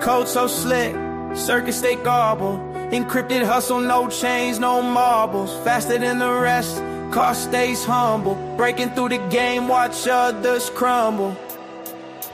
Code so slick, circus they gobble. Encrypted hustle, no chains, no marbles. Faster than the rest, cost stays humble. Breaking through the game, watch others crumble.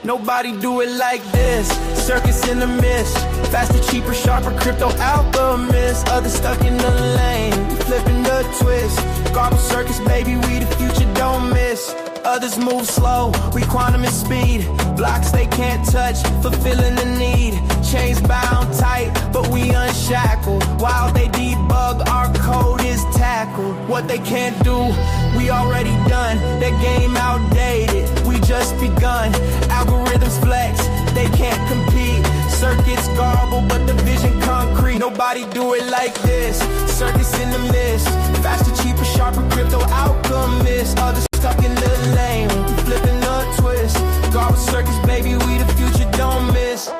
Nobody do it like this. Circus in the mist. Faster, cheaper, sharper, crypto alchemist. Others stuck in the lane, flipping the twist. Garble circus, baby, we the future, don't miss. Others move slow, we quantum in speed. Blocks they can't touch, fulfilling the need. Chains bound tight, but we unshackled. While they debug, our code is tackled. What they can't do, we already done. That game outdated, we just begun. Algorithms flex, they can't compete. Circuits garble, but the vision concrete. Nobody do it like this. Circus in the mist. Faster, cheaper, sharper, crypto alchemist. Others stuck in the lane, flipping the twist. Garble circus, baby, we the future, don't miss.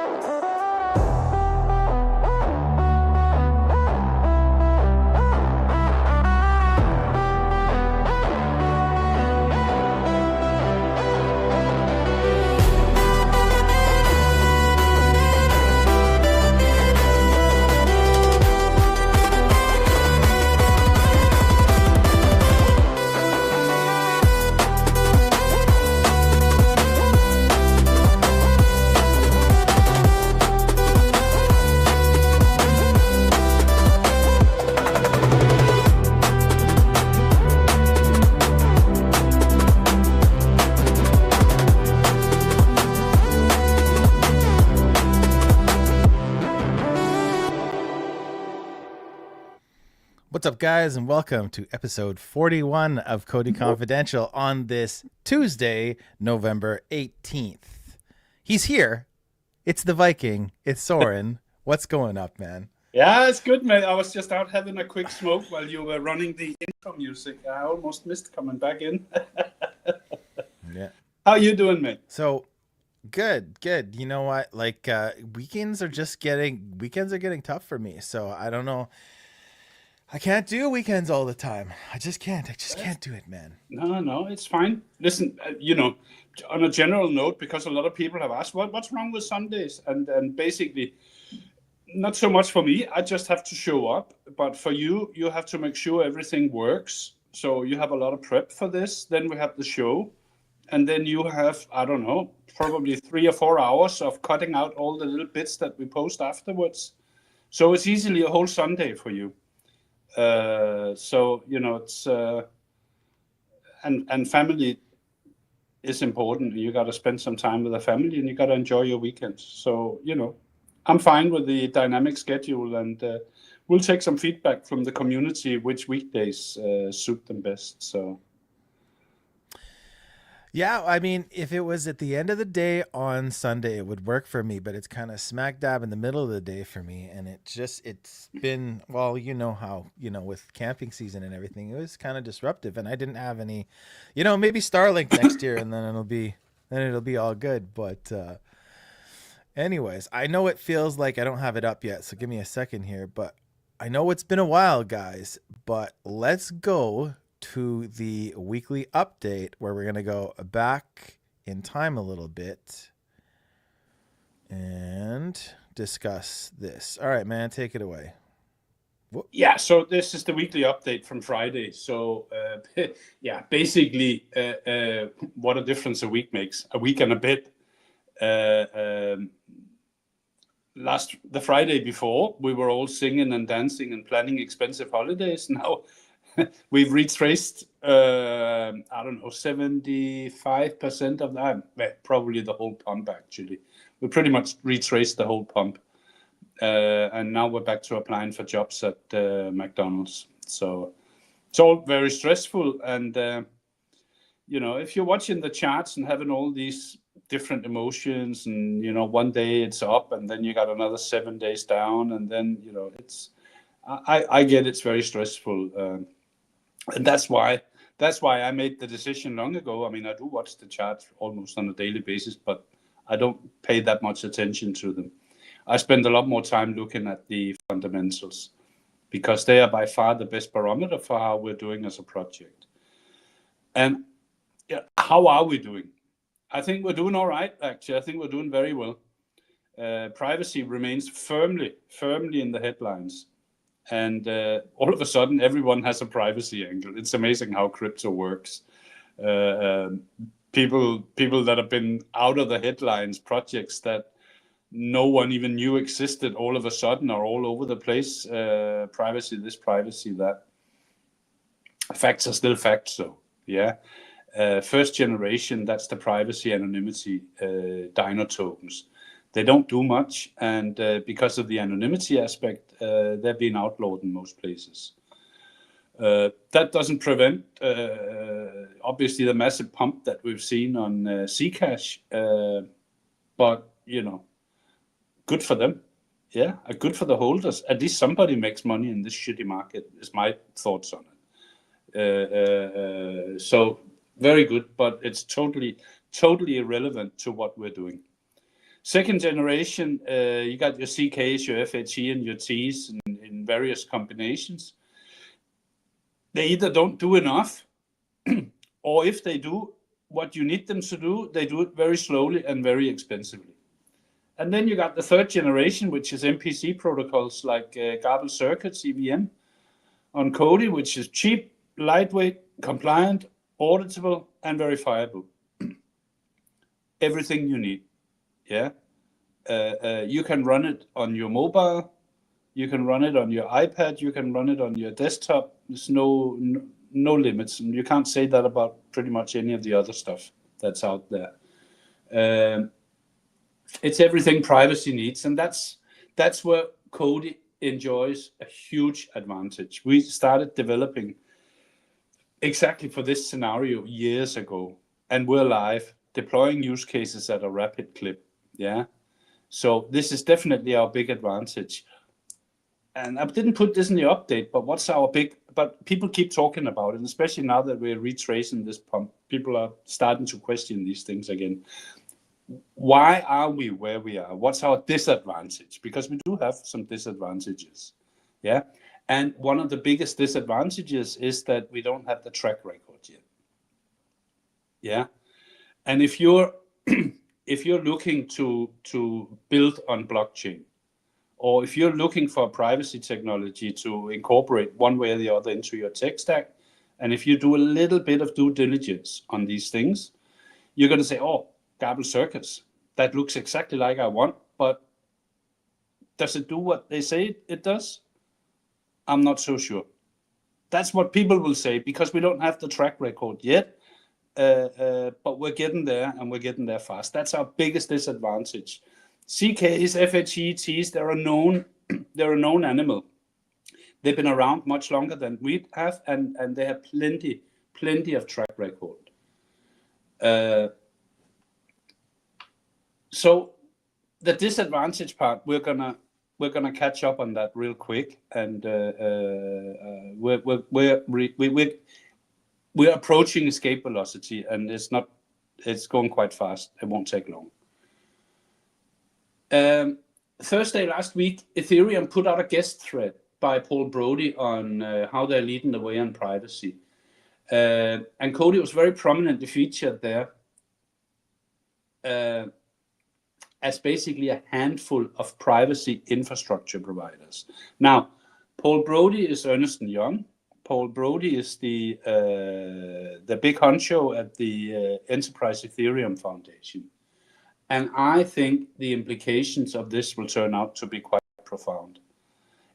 What's up, guys, and welcome to episode 41 of COTI Confidential on this Tuesday, November 18th. He's here. It's the Viking. It's Soren. What's going up, man? Yeah, it's good, mate. I was just out having a quick smoke while you were running the intro music. I almost missed coming back in. Yeah. How you doing, mate? So, good. You know what? Like, weekends are getting tough for me. So I don't know. I can't do weekends all the time. I just can't do it, man. No, it's fine. Listen, on a general note, because a lot of people have asked, what's wrong with Sundays? And basically, not so much for me. I just have to show up. But for you, you have to make sure everything works. So you have a lot of prep for this. Then we have the show. And then you have, I don't know, probably 3 or 4 hours of cutting out all the little bits that we post afterwards. So it's easily a whole Sunday for you. It's and family is important. You got to spend some time with the family, and you got to enjoy your weekends. So I'm fine with the dynamic schedule, and we'll take some feedback from the community which weekdays suit them best. So yeah, I mean, if it was at the end of the day on Sunday, it would work for me, but it's kind of smack dab in the middle of the day for me. And it's been, well, how, with camping season and everything, it was kind of disruptive, and I didn't have any, maybe Starlink next year, and then it'll be all good. But anyways, I know it feels like I don't have it up yet, so give me a second here, but I know it's been a while, guys, but let's go to the weekly update where we're going to go back in time a little bit and discuss this. All right, man, take it away. Yeah, so this is the weekly update from Friday. So, basically, what a difference a week makes. A week and a bit. The Friday before, we were all singing and dancing and planning expensive holidays. Now, we've retraced, 75% of that. Well, probably the whole pump, actually. We pretty much retraced the whole pump. And now we're back to applying for jobs at McDonald's. So it's all very stressful. And, if you're watching the charts and having all these different emotions and, one day it's up and then you got another 7 days down. And then, I get it's very stressful. And that's why I made the decision long ago. I mean, I do watch the charts almost on a daily basis, but I don't pay that much attention to them. I spend a lot more time looking at the fundamentals because they are by far the best barometer for how we're doing as a project. And how are we doing? I think we're doing all right, actually. I think we're doing very well. privacy remains firmly in the headlines. And all of a sudden, everyone has a privacy angle. It's amazing how crypto works. People that have been out of the headlines, projects that no one even knew existed, all of a sudden are all over the place. Privacy this, privacy that. Facts are still facts, though. Yeah. First generation, that's the privacy anonymity Dino tokens. They don't do much, and because of the anonymity aspect, they're being outlawed in most places. That doesn't prevent, obviously, the massive pump that we've seen on Zcash, but, good for them. Yeah, good for the holders. At least somebody makes money in this shitty market, is my thoughts on it. So, very good, but it's totally irrelevant to what we're doing. Second generation, you got your CKs, your FHE, and your Ts in various combinations. They either don't do enough, or if they do what you need them to do, they do it very slowly and very expensively. And then you got the third generation, which is MPC protocols like Garbled Circuits, EVM, on COTI, which is cheap, lightweight, compliant, auditable, and verifiable. Everything you need. Yeah, you can run it on your mobile, you can run it on your iPad, you can run it on your desktop. There's no limits, and you can't say that about pretty much any of the other stuff that's out there. It's everything privacy needs, and that's where COTI enjoys a huge advantage. We started developing exactly for this scenario years ago, and we're live, deploying use cases at a rapid clip. Yeah, so this is definitely our big advantage. And I didn't put this in the update, but but people keep talking about it, especially now that we're retracing this pump. People are starting to question these things again. Why are we where we are? What's our disadvantage? Because we do have some disadvantages. Yeah, and one of the biggest disadvantages is that we don't have the track record yet. Yeah, and if you're looking to build on blockchain, or if you're looking for a privacy technology to incorporate one way or the other into your tech stack, and if you do a little bit of due diligence on these things, you're going to say, oh, Garbled Circuits, that looks exactly like I want, but does it do what they say it does? I'm not so sure. That's what people will say, because we don't have the track record yet. But we're getting there, and we're getting there fast. That's our biggest disadvantage. CKs, FHETs, they're a known animal. They've been around much longer than we have, and they have plenty of track record. So the disadvantage part, we're gonna catch up on that real quick, and we're approaching escape velocity, and it's going quite fast. It won't take long. Thursday last week, Ethereum put out a guest thread by Paul Brody on how they're leading the way on privacy. And COTI was very prominently featured there as basically a handful of privacy infrastructure providers. Now, Paul Brody is Ernst & Young. Paul Brody is the big honcho at the Enterprise Ethereum Foundation. And I think the implications of this will turn out to be quite profound.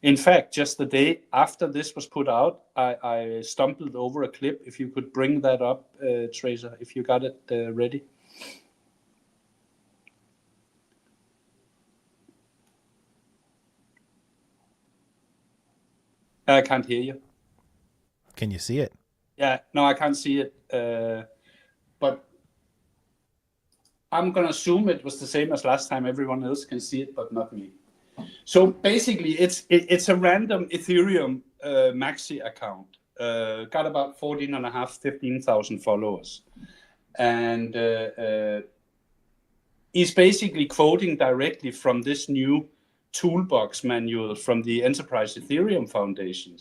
In fact, just the day after this was put out, I stumbled over a clip. If you could bring that up, Tracer, if you got it ready. I can't hear you. Can you see it? Yeah, no, I can't see it. But I'm going to assume it was the same as last time. Everyone else can see it, but not me. So basically, it's a random Ethereum maxi account. Got about 15,000 followers. And he's basically quoting directly from this new toolbox manual from the Enterprise Ethereum Foundation,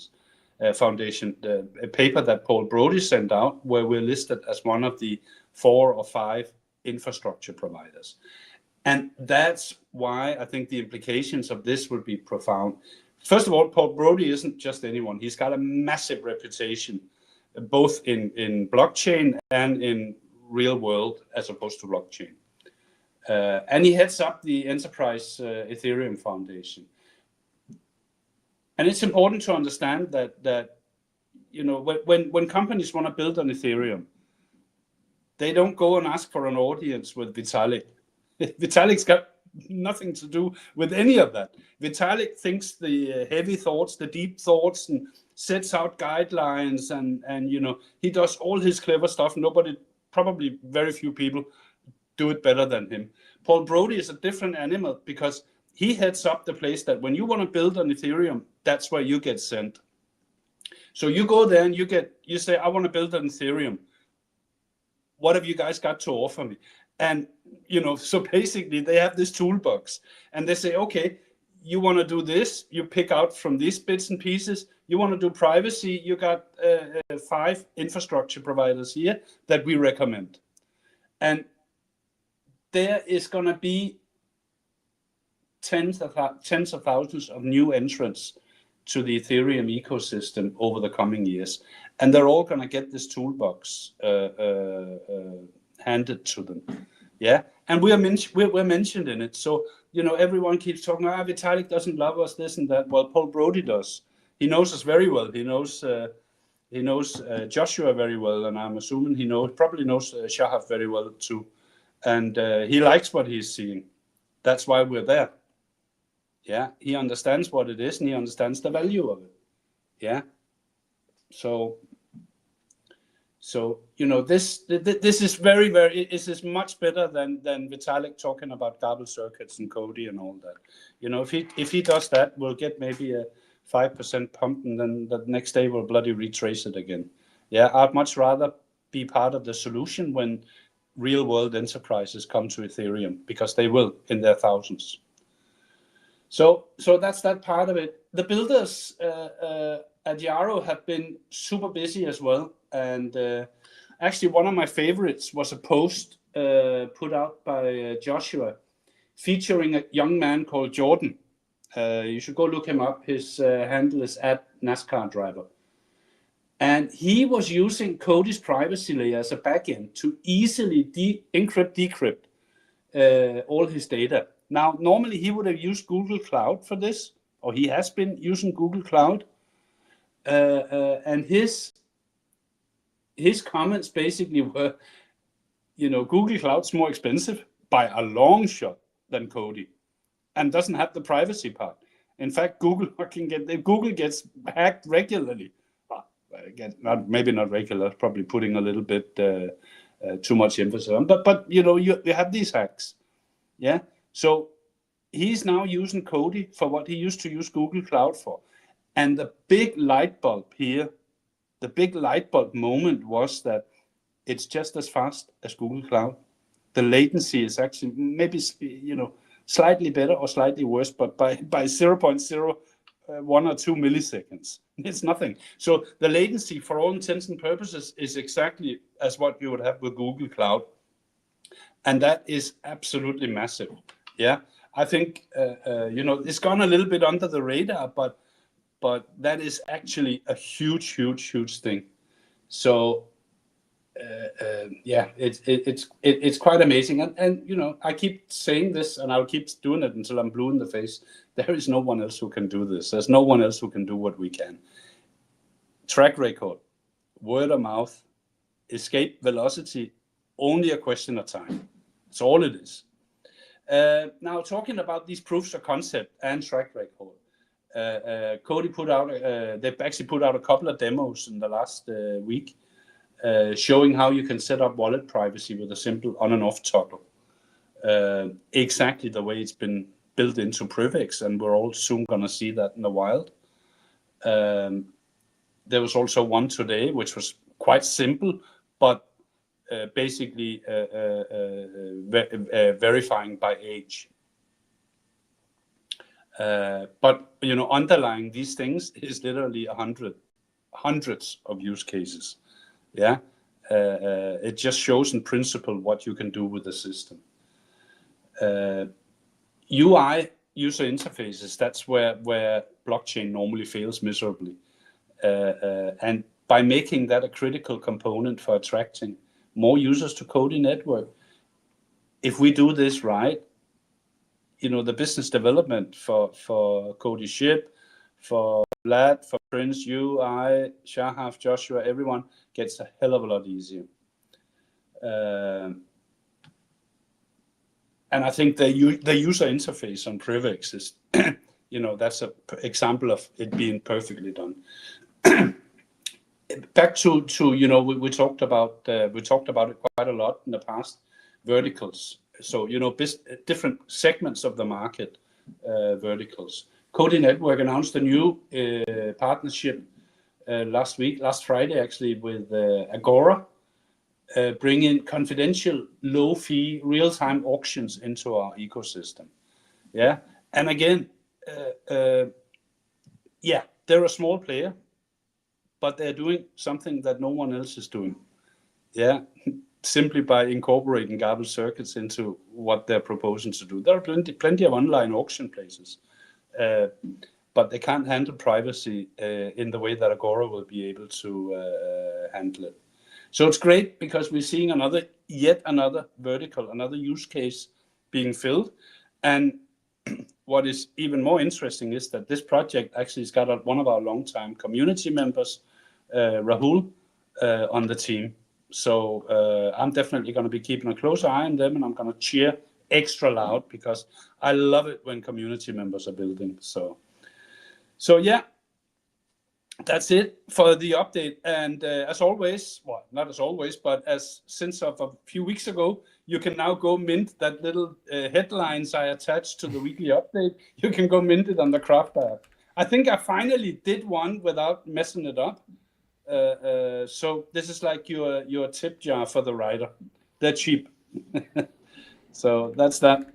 a paper that Paul Brody sent out, where we're listed as one of the 4 or 5 infrastructure providers. And that's why I think the implications of this will be profound. First of all, Paul Brody isn't just anyone. He's got a massive reputation, both in blockchain and in real world, as opposed to blockchain. And he heads up the Enterprise Ethereum Foundation. And it's important to understand that you know, when companies want to build on Ethereum, they don't go and ask for an audience with Vitalik. Vitalik's got nothing to do with any of that. Vitalik thinks the heavy thoughts, the deep thoughts, and sets out guidelines, and you know, he does all his clever stuff. Nobody, probably very few people, do it better than him. Paul Brody is a different animal because he heads up the place that when you want to build on Ethereum, that's where you get sent. So you go there and you say, I want to build on Ethereum. What have you guys got to offer me? And, you know, so basically they have this toolbox and they say, okay, you want to do this, you pick out from these bits and pieces. You want to do privacy, you got 5 infrastructure providers here that we recommend. And there is going to be tens of thousands of new entrants to the Ethereum ecosystem over the coming years. And they're all going to get this toolbox handed to them. Yeah. And we're mentioned in it. So, you know, everyone keeps talking, Vitalik doesn't love us, this and that. Well, Paul Brody does. He knows us very well. He knows Joshua very well. And I'm assuming he probably knows Shahab very well too. And he likes what he's seeing. That's why we're there. Yeah, he understands what it is and he understands the value of it. Yeah. So you know, this is very, this is much better than Vitalik talking about garbage circuits and COTI and all that. You know, if he does that, we'll get maybe a 5% pump, and then the next day we'll bloody retrace it again. Yeah, I'd much rather be part of the solution when real world enterprises come to Ethereum, because they will in their thousands. So that's that part of it. The builders at Yarrow have been super busy as well. And actually one of my favorites was a post put out by Joshua featuring a young man called Jordan. You should go look him up. His handle is @NASCAR driver. And he was using COTI's privacy layer as a backend to easily decrypt all his data. Now, normally he would have used Google Cloud for this, or he has been using Google Cloud. And his comments basically were, you know, Google Cloud's more expensive by a long shot than COTI, and doesn't have the privacy part. In fact, Google gets hacked regularly. Again, maybe not regular, probably putting a little bit too much emphasis on. But you know, you have these hacks. Yeah. So he's now using COTI for what he used to use Google Cloud for. And the big light bulb here, the big light bulb moment was that it's just as fast as Google Cloud. The latency is actually maybe, you know, slightly better or slightly worse, but by 0.01 or 2 milliseconds. It's nothing. So the latency, for all intents and purposes, is exactly as what you would have with Google Cloud. And that is absolutely massive. Yeah, I think, you know, it's gone a little bit under the radar, but that is actually a huge thing. So yeah, it's quite amazing. And you know, I keep saying this, and I'll keep doing it until I'm blue in the face. There is no one else who can do this. There's no one else who can do what we can. Track record, word of mouth, escape velocity, only a question of time. That's all it is. Now, talking about these proofs of concept and track record, COTI they've actually put out a couple of demos in the last week, showing how you can set up wallet privacy with a simple on and off toggle, exactly the way it's been built into PrivX, and we're all soon going to see that in the wild. There was also one today which was quite simple, but basically verifying by age. But you know, underlying these things is literally hundreds of use cases. Yeah, it just shows in principle what you can do with the system. UI, user interfaces, that's where blockchain normally fails miserably. And by making that a critical component for attracting more users to COTI network, if we do this right, the business development for COTI Ship, for Vlad, for Prince, you, I, Shahaf, Joshua, everyone gets a hell of a lot easier. And I think the user interface on Privex is, that's an example of it being perfectly done. Back to we talked about it quite a lot in the past. Verticals. So different segments of the market, verticals. COTI Network announced a new partnership last Friday actually, with Agora, bringing confidential, low-fee, real-time auctions into our ecosystem. Yeah, and again, they're a small player, but they're doing something that no one else is doing. Yeah, simply by incorporating garbage circuits into what they're proposing to do. There are plenty of online auction places, but they can't handle privacy in the way that Agora will be able to handle it. So it's great because we're seeing yet another vertical, another use case being filled. And what is even more interesting is that this project actually has got one of our longtime community members, Rahul, on the team. So I'm definitely going to be keeping a close eye on them, and I'm going to cheer extra loud because I love it when community members are building. So yeah, that's it for the update. And as always, well, not as always, but since of a few weeks ago, you can now go mint that little headlines I attached to the weekly update. You can go mint it on the Craft app. I think I finally did one without messing it up. So this is like your tip jar for the writer. They're cheap. So that's that.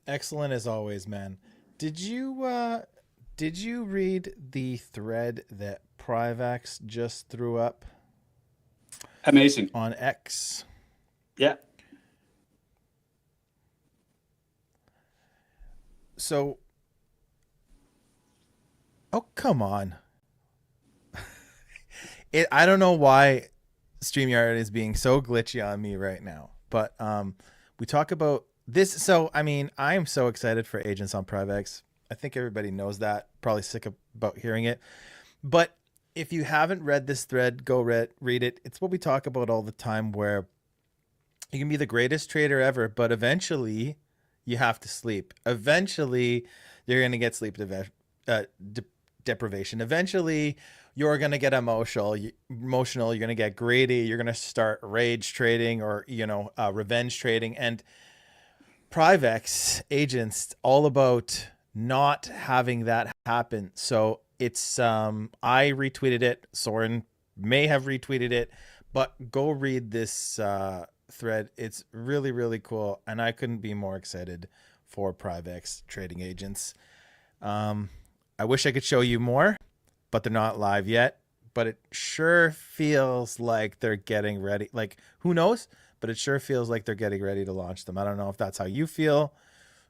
Excellent as always, man. Did you read the thread that Privax just threw up? Amazing. On X. Yeah. So, oh, come on. I don't know why StreamYard is being so glitchy on me right now, but we talk about this. So, I mean, I am so excited for Agents on Privex. I think everybody knows that, probably sick about hearing it. But if you haven't read this thread, go read it. It's what we talk about all the time, where you can be the greatest trader ever, but eventually you have to sleep. Eventually you're going to get sleep deprivation. Eventually you're going to get emotional. You're going to get greedy. You're going to start rage trading or, revenge trading. And Privex Agents all about not having that happen. So it's I retweeted it. Soren may have retweeted it, but go read this thread. It's really, really cool, and I couldn't be more excited for Privex Trading Agents. I wish I could show you more, but they're not live yet. But it sure feels like they're getting ready. Like, who knows? But it sure feels like they're getting ready to launch them. I don't know if that's how you feel,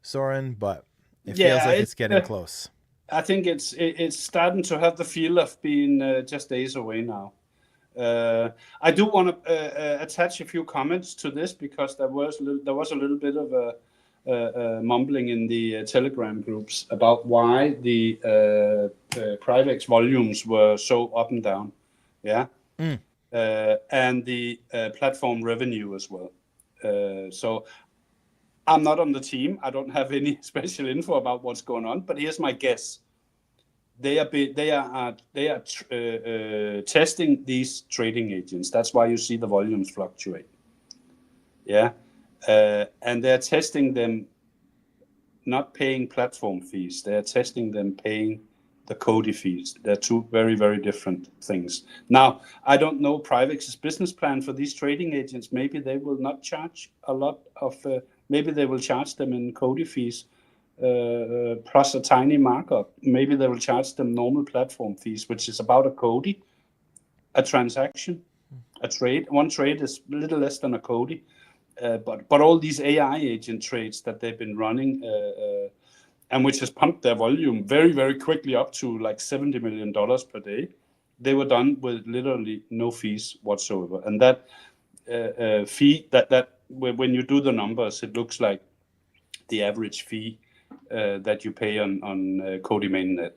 Soren, but it feels like it's getting close. I think it's starting to have the feel of being just days away now. I do want to attach a few comments to this because there was a little bit of mumbling in the Telegram groups about why the Privex volumes were so up and down. Yeah. And the platform revenue as well. So I'm not on the team. I don't have any special info about what's going on, but here's my guess. They are testing these trading agents. That's why you see the volumes fluctuate. Yeah, and they're testing them not paying platform fees. They're testing them paying the COTI fees. They're two very, very different things. Now, I don't know Privex's business plan for these trading agents. Maybe they will not charge a lot of. Maybe they will charge them in COTI fees. Plus a tiny markup. Maybe they will charge them normal platform fees, which is about a COTI, a transaction, a trade. One trade is a little less than a COTI. But all these AI agent trades that they've been running, and which has pumped their volume very, very quickly up to like $70 million per day, they were done with literally no fees whatsoever. And that fee, that when you do the numbers, it looks like the average fee that you pay on COTI mainnet.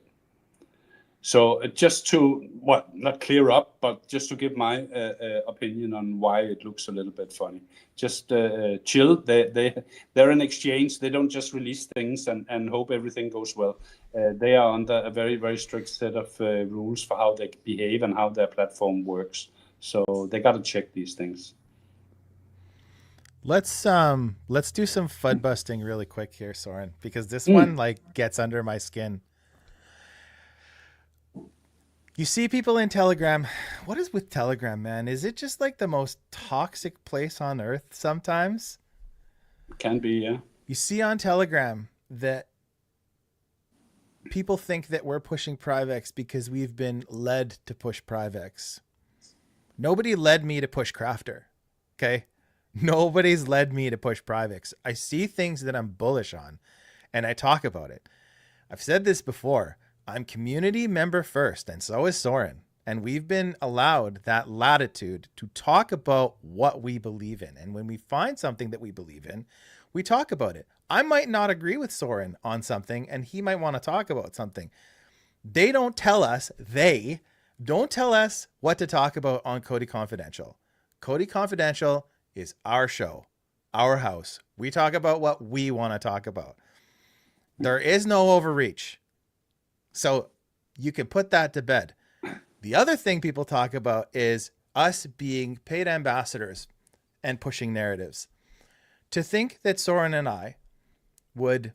So just to not clear up, but just to give my opinion on why it looks a little bit funny. Just chill. They're an exchange. They don't just release things and hope everything goes well. They are under a very, very strict set of rules for how they behave and how their platform works. So they got to check these things. Let's do some FUD busting really quick here, Soren, because this one like gets under my skin. You see people in Telegram. What is with Telegram, man? Is it just like the most toxic place on earth sometimes? Can be, yeah. You see on Telegram that people think that we're pushing Privex because we've been led to push Privex. Nobody led me to push Crafter, okay? Nobody's led me to push Privex. I see things that I'm bullish on, and I talk about it. I've said this before. I'm community member first, and so is Soren. And we've been allowed that latitude to talk about what we believe in. And when we find something that we believe in, we talk about it. I might not agree with Soren on something, and he might want to talk about something. They don't tell us what to talk about on COTI Confidential. COTI Confidential is our show, our house. We talk about what we want to talk about. There is no overreach. So you can put that to bed. The other thing people talk about is us being paid ambassadors and pushing narratives. To think that Soren and I would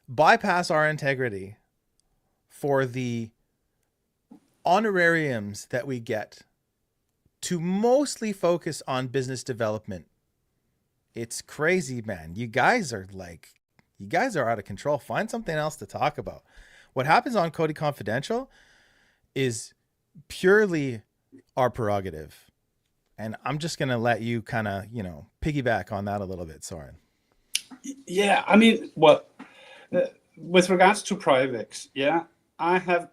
bypass our integrity for the honorariums that we get to mostly focus on business development. It's crazy, man. You guys are out of control. Find something else to talk about. What happens on COTI Confidential is purely our prerogative. And I'm just going to let you kind of, piggyback on that a little bit, Soren. Yeah, I mean, with regards to Privex, yeah, I'm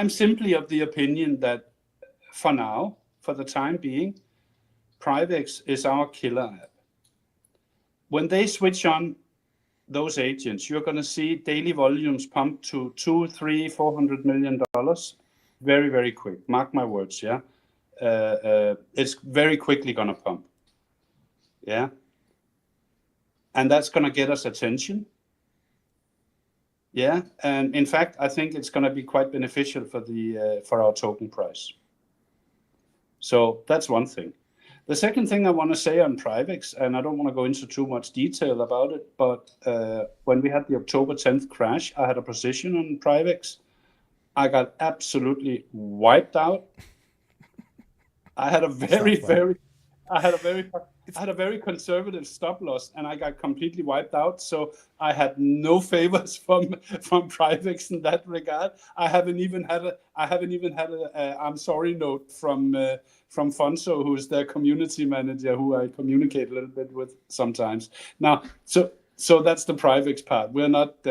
simply of the opinion that for now, for the time being, Privex is our killer app. When they switch on those agents, you're going to see daily volumes pump to $200, $300, $400 million very, very quick. Mark my words, yeah. It's very quickly going to pump, yeah. And that's going to get us attention, yeah. And in fact, I think it's going to be quite beneficial for our token price. So that's one thing. The second thing I want to say on Privex, and I don't want to go into too much detail about it, but when we had the October 10th crash, I had a position on Privex. I got absolutely wiped out. I had a very conservative stop loss, and I got completely wiped out. So I had no favors from Privex in that regard. I haven't even had a I'm sorry note from Fonso, who is their community manager, who I communicate a little bit with sometimes. Now, so that's the Privex part. We're not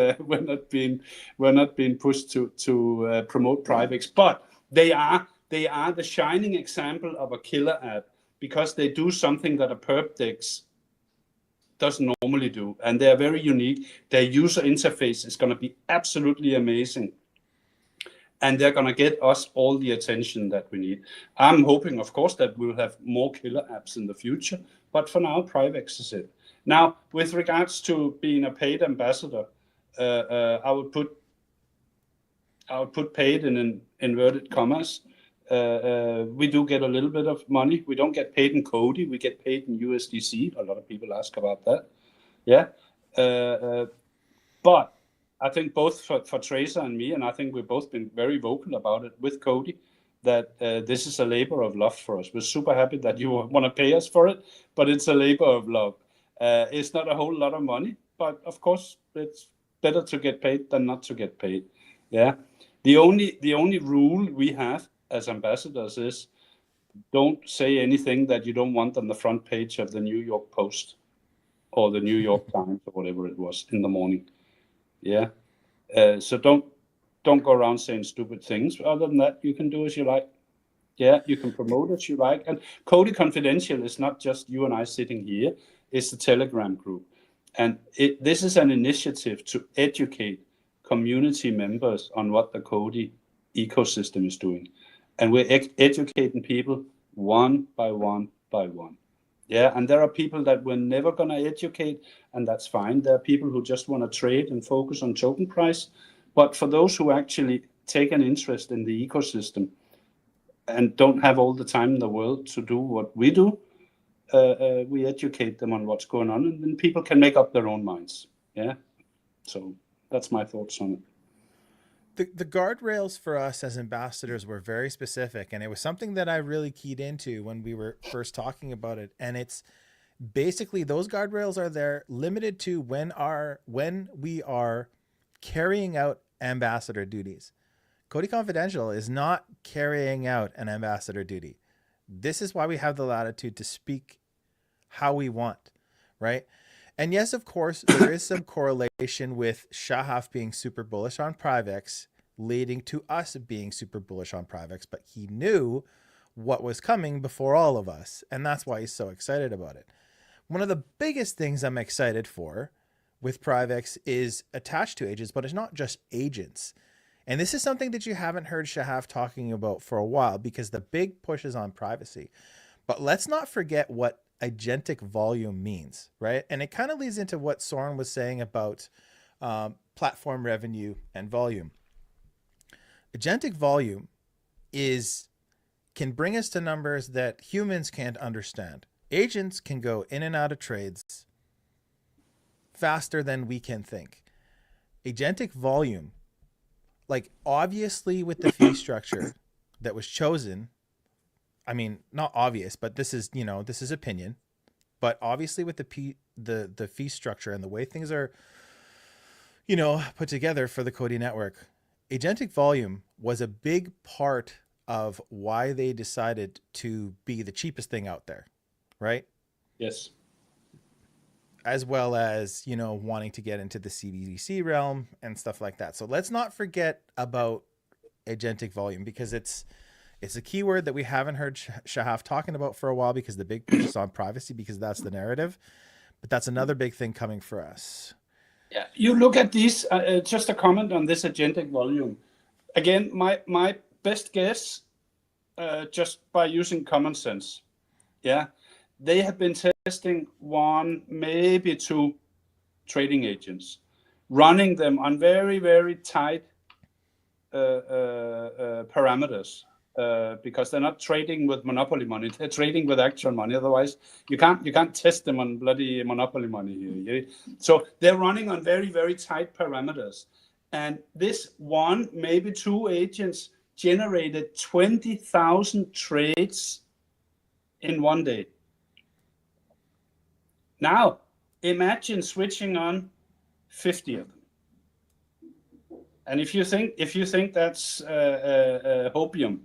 being pushed to promote Privex, but they are the shining example of a killer app, because they do something that a perp dex doesn't normally do, and they are very unique. Their user interface is going to be absolutely amazing, and they're going to get us all the attention that we need. I'm hoping, of course, that we'll have more killer apps in the future, but for now, Privex is it. Now, with regards to being a paid ambassador, I would put paid in inverted commas. We do get a little bit of money. We don't get paid in COTI. We get paid in USDC. A lot of people ask about that. Yeah. But I think both for Tracer and me, and I think we've both been very vocal about it with COTI, that this is a labor of love for us. We're super happy that you want to pay us for it, but it's a labor of love. It's not a whole lot of money, but of course it's better to get paid than not to get paid. Yeah. The only rule we have as ambassadors is don't say anything that you don't want on the front page of the New York Post or the New York Times or whatever it was in the morning. Yeah. So don't go around saying stupid things. Other than that, you can do as you like. Yeah, you can promote as you like. And COTI Confidential is not just you and I sitting here. It's the Telegram group. And this is an initiative to educate community members on what the COTI ecosystem is doing. And we're educating people one by one by one. Yeah, and there are people that we're never going to educate, and that's fine. There are people who just want to trade and focus on token price. But for those who actually take an interest in the ecosystem and don't have all the time in the world to do what we do, we educate them on what's going on, and then people can make up their own minds. Yeah, so that's my thoughts on it. The guardrails for us as ambassadors were very specific, and it was something that I really keyed into when we were first talking about it. And it's basically those guardrails are there limited to when we are carrying out ambassador duties. COTI Confidential is not carrying out an ambassador duty. This is why we have the latitude to speak how we want, right? And yes, of course, there is some correlation with Shahaf being super bullish on Privex, leading to us being super bullish on Privex, but he knew what was coming before all of us, and that's why he's so excited about it. One of the biggest things I'm excited for with Privex is attached to agents, but it's not just agents. And this is something that you haven't heard Shahaf talking about for a while because the big push is on privacy. But let's not forget what agentic volume means, right? And it kind of leads into what Soren was saying about platform revenue and volume. Agentic volume can bring us to numbers that humans can't understand. Agents can go in and out of trades faster than we can think. Agentic volume, like obviously with the fee structure that was chosen, I mean, not obvious, but this is opinion. But obviously with the fee structure and the way things are, put together for the COTI network, agentic volume was a big part of why they decided to be the cheapest thing out there, right? Yes. As well as, wanting to get into the CBDC realm and stuff like that. So let's not forget about agentic volume because it's a keyword that we haven't heard Shahaf talking about for a while because the big push is on privacy because that's the narrative. But that's another big thing coming for us. Yeah, you look at these, just a comment on this agentic volume. Again, my best guess, just by using common sense, yeah, they have been testing one, maybe two trading agents, running them on very, very tight parameters. Because they're not trading with monopoly money; they're trading with actual money. Otherwise, you can't test them on bloody monopoly money here. So they're running on very, very tight parameters. And this one, maybe two agents generated 20,000 trades in one day. Now, imagine switching on 50 of them. And if you think that's hopium,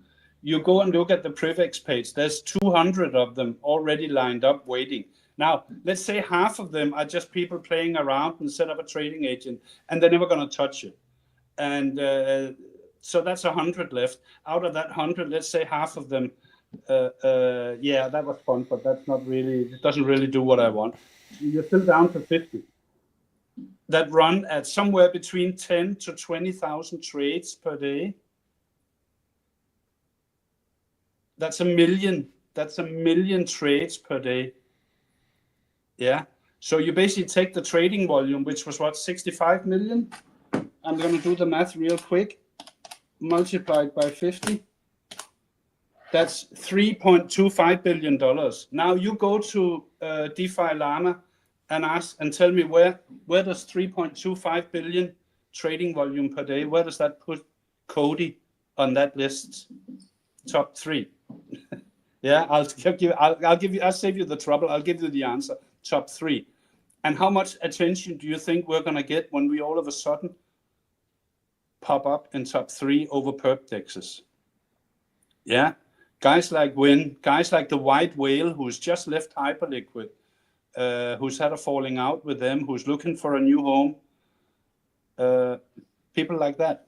you go and look at the Privex page. There's 200 of them already lined up waiting. Now, let's say half of them are just people playing around and set up a trading agent, and they're never going to touch it. And so that's 100 left. Out of that 100, let's say half of them, yeah, that was fun, but that's not really, it doesn't really do what I want. You're still down to 50 that run at somewhere between 10 to 20,000 trades per day. That's a million trades per day. Yeah. So you basically take the trading volume, which was what, 65 million? I'm going to do the math real quick. Multiplied by 50. That's $3.25 billion. Now you go to DeFi Llama and ask and tell me where does 3.25 billion trading volume per day, where does that put COTI on that list? Top 3. Yeah, I'll save you the trouble. I'll give you the answer. Top 3. And how much attention do you think we're going to get when we all of a sudden pop up in top 3 over perp dexes? Yeah, Guys like Win, guys like the White Whale, who's just left Hyperliquid, who's had a falling out with them, who's looking for a new home. People like that,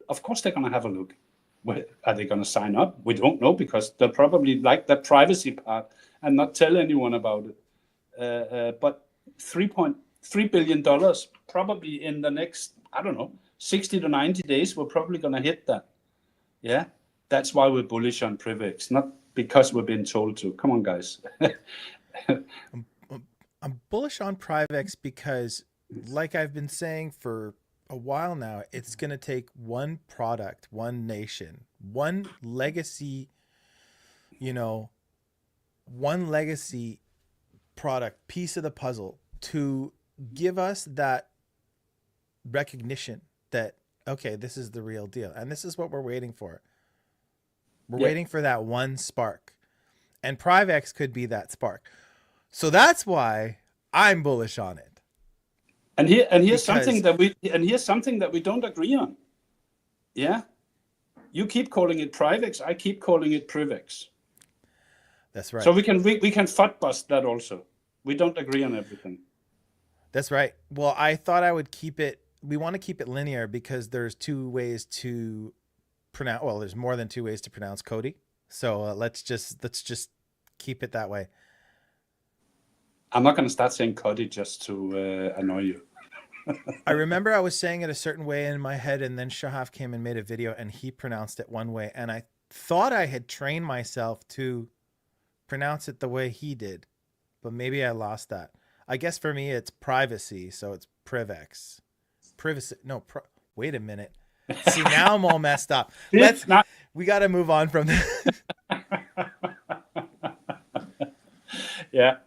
of course they're going to have a look. Well, are they going to sign up? We don't know, because they'll probably like that privacy part and not tell anyone about it. But $3.3 billion probably in the next, I don't know, 60 to 90 days, we're probably going to hit that. Yeah, that's why we're bullish on Privex, not because we've been told to. Come on, guys. I'm bullish on Privex because, like I've been saying for a while now, it's going to take one product, one nation, one legacy, one legacy product, piece of the puzzle to give us that recognition that, okay, this is the real deal. And this is what we're waiting for. We're waiting for that one spark. And Privex could be that spark. So that's why I'm bullish on it. And here's something that we don't agree on. Yeah. You keep calling it Privex, I keep calling it Privex. That's right. So we can FUD bust that also. We don't agree on everything. That's right. Well, I thought I would keep it. We want to keep it linear because there's two ways to pronounce. Well, there's more than two ways to pronounce COTI. So let's just keep it that way. I'm not going to start saying COTI just to annoy you. I remember I was saying it a certain way in my head, and then Shahaf came and made a video, and he pronounced it one way, and I thought I had trained myself to pronounce it the way he did, but maybe I lost that. I guess for me it's privacy, so it's Privex. Privacy. No, wait a minute. See, now I'm all messed up. We got to move on from this. Yeah.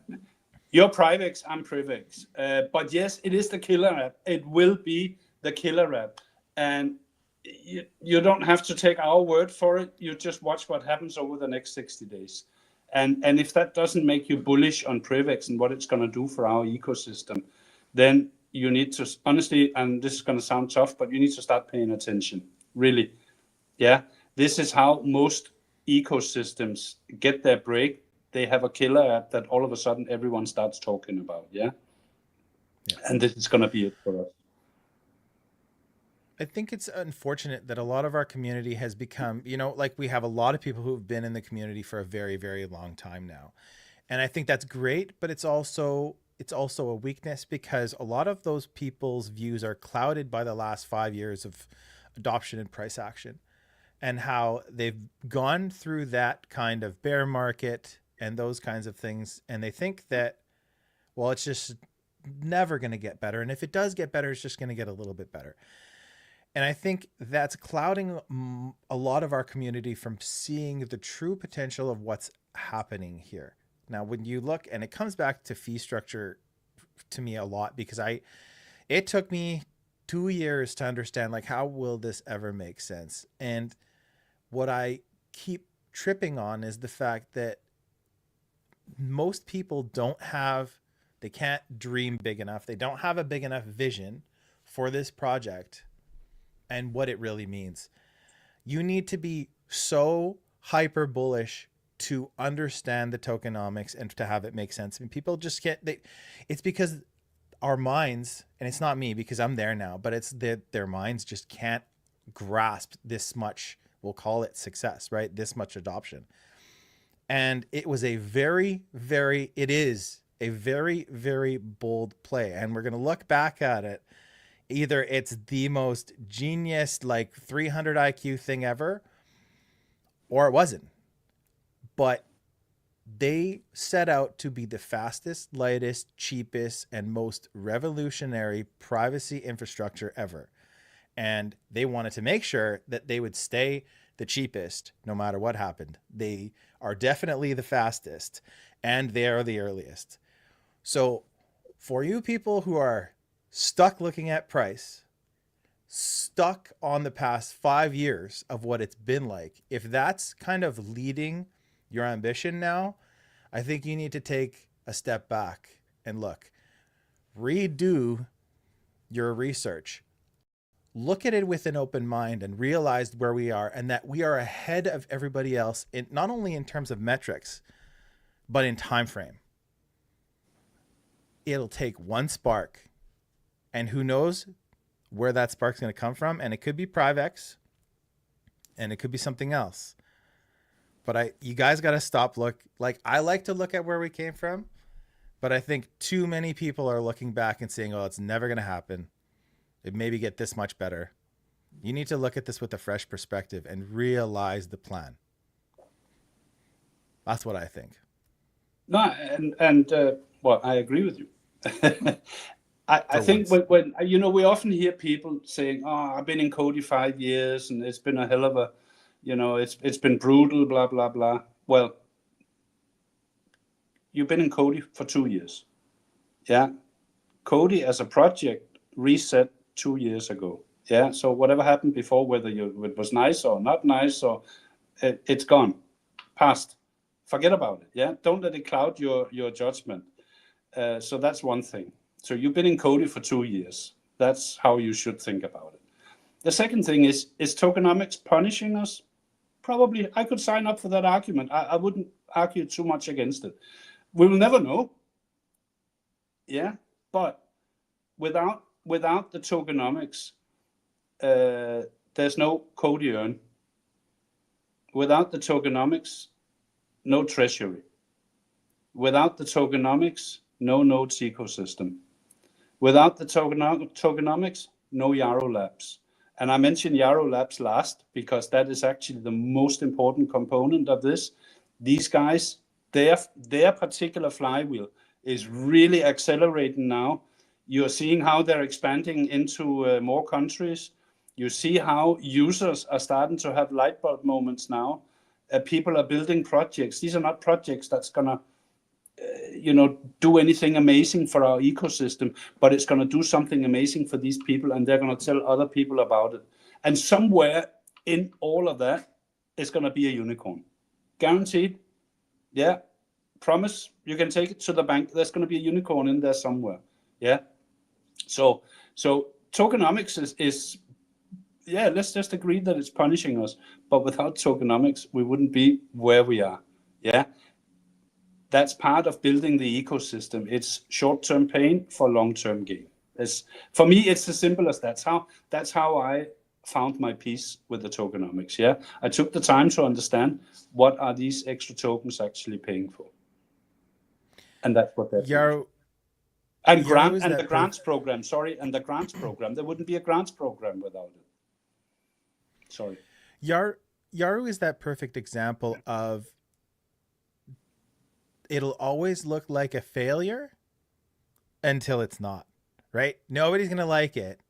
You're Privex, I'm Privex. But yes, it is the killer app. It will be the killer app. And you don't have to take our word for it. You just watch what happens over the next 60 days. And if that doesn't make you bullish on Privex and what it's going to do for our ecosystem, then you need to, honestly, and this is going to sound tough, but you need to start paying attention. Really. Yeah. This is how most ecosystems get their break. They have a killer app that all of a sudden everyone starts talking about. Yeah. And this is going to be it for us. I think it's unfortunate that a lot of our community has become, like we have a lot of people who've been in the community for a very, very long time now. And I think that's great, but it's also a weakness because a lot of those people's views are clouded by the last 5 years of adoption and price action and how they've gone through that kind of bear market and those kinds of things. And they think that, well, it's just never going to get better. And if it does get better, it's just going to get a little bit better. And I think that's clouding a lot of our community from seeing the true potential of what's happening here. Now, when you look, and it comes back to fee structure to me a lot, because it took me 2 years to understand, like, how will this ever make sense? And what I keep tripping on is the fact that most people they can't dream big enough. They don't have a big enough vision for this project and what it really means. You need to be so hyper bullish to understand the tokenomics and to have it make sense. I mean, people just can't, it's because our minds, and it's not me because I'm there now, but it's their minds just can't grasp this much, we'll call it success, right? This much adoption. And it is a very, very bold play. And we're going to look back at it. Either it's the most genius, like 300 IQ thing ever, or it wasn't. But they set out to be the fastest, lightest, cheapest, and most revolutionary privacy infrastructure ever. And they wanted to make sure that they would stay the cheapest no matter what happened. They are definitely the fastest, and they are the earliest. So for you people who are stuck looking at price, stuck on the past 5 years of what it's been like, if that's kind of leading your ambition now, I think you need to take a step back and look, redo your research, look at it with an open mind and realize where we are and that we are ahead of everybody else in not only in terms of metrics, but in time frame. It'll take one spark, and who knows where that spark's going to come from. And it could be Privex, and it could be something else. But you guys got to stop I like to look at where we came from, but I think too many people are looking back and saying, oh, it's never going to happen. It maybe get this much better. You need to look at this with a fresh perspective and realize the plan. That's what I think. No, and well, I agree with you. I think when we often hear people saying, "Oh, I've been in COTI 5 years and it's been a hell of a, it's been brutal, blah blah blah." Well, you've been in COTI for 2 years, yeah. COTI as a project reset 2 years ago, yeah. So whatever happened before, whether it was nice or not nice, or it's gone, past. Forget about it, yeah. Don't let it cloud your judgment. So that's one thing. So you've been in COTI for 2 years. That's how you should think about it. The second thing is tokenomics punishing us? Probably. I could sign up for that argument. I wouldn't argue too much against it. We will never know. Yeah, but without the tokenomics, there's no COTI earn. Without the tokenomics, no treasury. Without the tokenomics, no nodes ecosystem. Without the tokenomics, no Yarrow Labs. And I mentioned Yarrow Labs last because that is actually the most important component of this. These guys, their particular flywheel is really accelerating now. You're seeing how they're expanding into more countries. You see how users are starting to have light bulb moments now. People are building projects. These are not projects that's gonna do anything amazing for our ecosystem, but it's going to do something amazing for these people, and they're going to tell other people about it. And somewhere in all of that is going to be a unicorn, guaranteed. Yeah, promise. You can take it to the bank. There's going to be a unicorn in there somewhere. Yeah. So tokenomics is let's just agree that it's punishing us. But without tokenomics, we wouldn't be where we are. Yeah. That's part of building the ecosystem. It's short-term pain for long-term gain. For me, it's as simple as that. That's how I found my peace with the tokenomics. Yeah, I took the time to understand what are these extra tokens actually paying for, and that's what they're doing. And the grants program. Sorry, and the grants program. There wouldn't be a grants program without it. Sorry. Yarrow is that perfect example of. It'll always look like a failure until it's not, right? Nobody's going to like it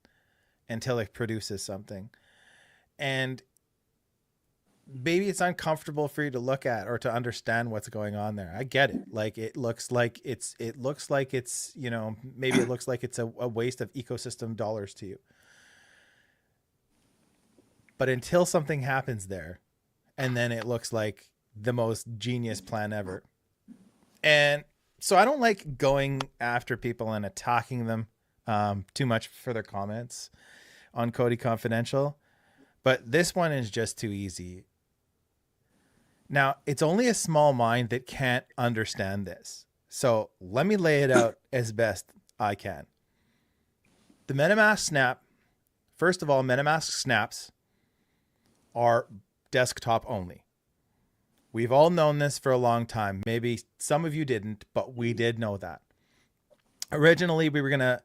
until it produces something. And maybe it's uncomfortable for you to look at or to understand what's going on there. I get it. Like it looks like it's, maybe it looks like it's a waste of ecosystem dollars to you. But until something happens there, and then it looks like the most genius plan ever. And so I don't like going after people and attacking them too much for their comments on COTI Confidential, but this one is just too easy. Now, it's only a small mind that can't understand this. So let me lay it out as best I can. The MetaMask snap, first of all, MetaMask snaps are desktop only. We've all known this for a long time. Maybe some of you didn't, but we did know that. Originally, we were going to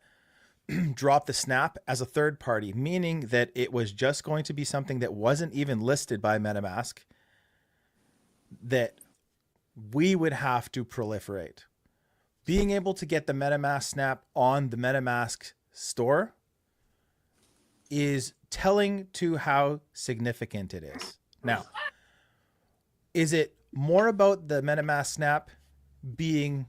drop the snap as a third party, meaning that it was just going to be something that wasn't even listed by MetaMask, that we would have to proliferate. Being able to get the MetaMask snap on the MetaMask store is telling to how significant it is. Now, is it more about the MetaMask snap being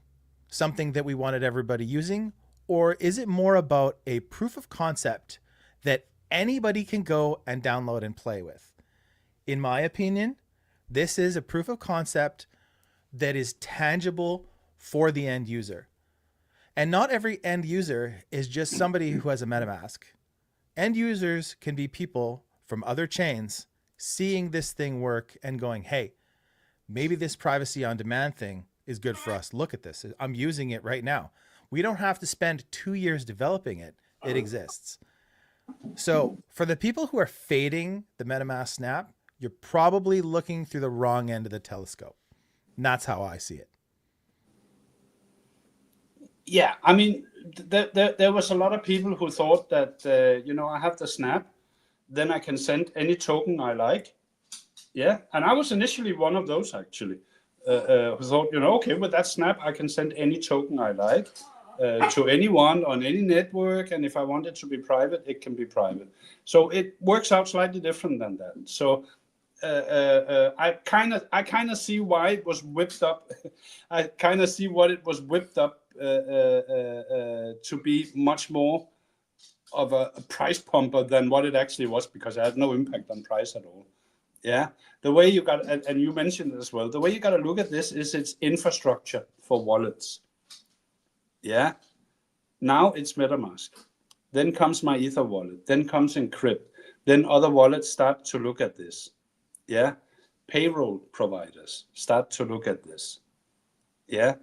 something that we wanted everybody using, or is it more about a proof of concept that anybody can go and download and play with? In my opinion, this is a proof of concept that is tangible for the end user. And not every end user is just somebody who has a MetaMask. End users can be people from other chains seeing this thing work and going, hey, maybe this privacy on demand thing is good for us. Look at this. I'm using it right now. We don't have to spend 2 years developing it. It exists. So for the people who are fading the MetaMask snap, you're probably looking through the wrong end of the telescope. And that's how I see it. Yeah, I mean, there was a lot of people who thought that, I have the snap, then I can send any token I like. Yeah, and I was initially one of those actually, who thought, okay, with that snap, I can send any token I like to anyone on any network, and if I want it to be private, it can be private. So it works out slightly different than that. So I kind of see why it was whipped up. I kind of see what it was whipped up to be much more of a price pumper than what it actually was, because it had no impact on price at all. Yeah, the way you got, and you mentioned it as well, the way you got to look at this is its infrastructure for wallets. Yeah, now it's MetaMask. Then comes my Ether wallet. Then comes Encrypt. Then other wallets start to look at this. Yeah, payroll providers start to look at this. Yeah,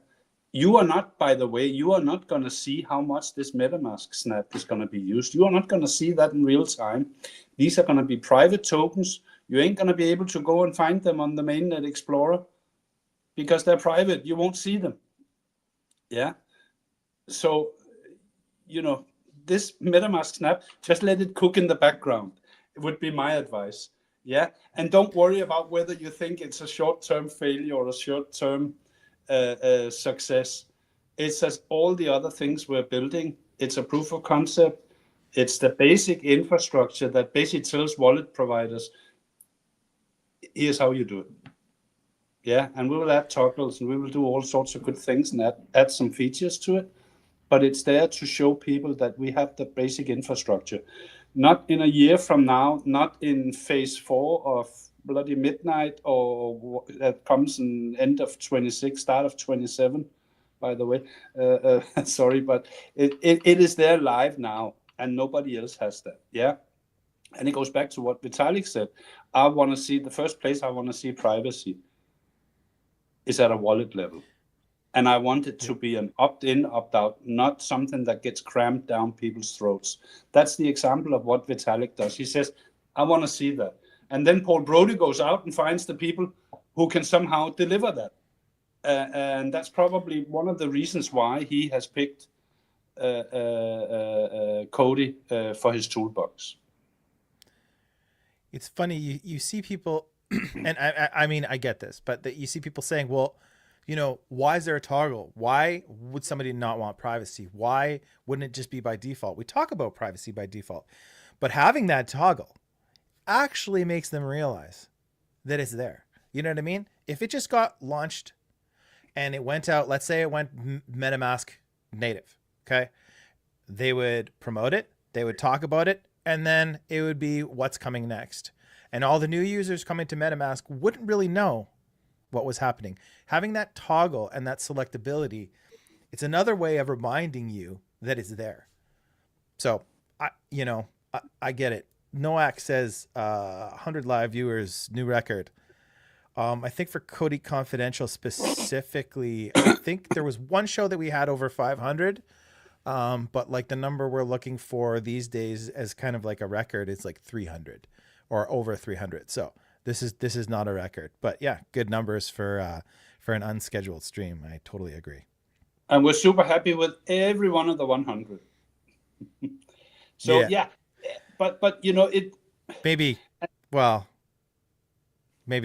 you are not, by the way, you are not going to see how much this MetaMask snap is going to be used. You are not going to see that in real time. These are going to be private tokens. You ain't going to be able to go and find them on the mainnet Explorer because they're private. You won't see them. Yeah. So, this MetaMask snap, just let it cook in the background. It would be my advice. Yeah. And don't worry about whether you think it's a short-term failure or a short-term success. It's as all the other things we're building. It's a proof of concept. It's the basic infrastructure that basically tells wallet providers, here's how you do it. Yeah, and we will add toggles and we will do all sorts of good things and add some features to it. But it's there to show people that we have the basic infrastructure. Not in a year from now, not in phase 4 of bloody midnight, or that comes in end of 26, start of 27, by the way. Sorry, but it is there live now, and nobody else has that. Yeah. And it goes back to what Vitalik said. I want to see, the first place I want to see privacy is at a wallet level. And I want it to be an opt-in, opt-out, not something that gets crammed down people's throats. That's the example of what Vitalik does. He says, I want to see that. And then Paul Brody goes out and finds the people who can somehow deliver that. And that's probably one of the reasons why he has picked COTI for his toolbox. It's funny, you see people, and I mean, I get this, but that you see people saying, well, why is there a toggle? Why would somebody not want privacy? Why wouldn't it just be by default? We talk about privacy by default, but having that toggle actually makes them realize that it's there. You know what I mean? If it just got launched and it went out, let's say it went MetaMask native, okay? They would promote it, they would talk about it, and then it would be what's coming next. And all the new users coming to MetaMask wouldn't really know what was happening. Having that toggle and that selectability, it's another way of reminding you that it's there. So I get it. Noak says 100 live viewers, new record. I think for COTI Confidential specifically, I think there was one show that we had over 500. But like the number we're looking for these days as kind of like a record is like 300 or over 300. So this is not a record, but yeah, good numbers for an unscheduled stream. I totally agree. And we're super happy with every one of the 100. So yeah, but it maybe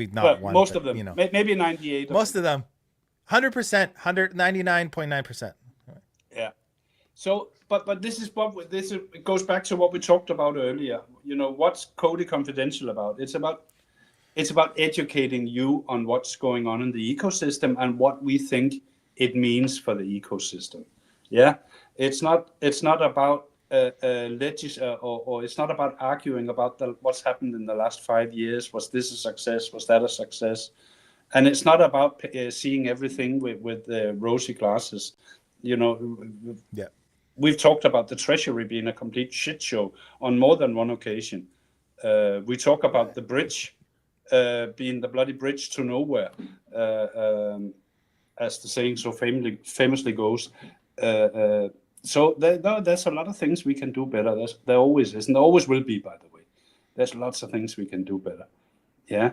not one. Most of them, maybe 98. Most of them, 100%, 199.9%. Yeah. So, but this is it goes back to what we talked about earlier. What's COTI Confidential about? It's about educating you on what's going on in the ecosystem and what we think it means for the ecosystem. Yeah, it's not about or it's not about arguing about what's happened in the last 5 years. Was this a success? Was that a success? And it's not about seeing everything with rosy glasses. Yeah. we've talked about the treasury being a complete shit show on more than one occasion. We talk about the bridge being the bloody bridge to nowhere, as the saying so famously goes. So there's a lot of things we can do better. There always is, and there always will be, by the way. There's lots of things we can do better. Yeah.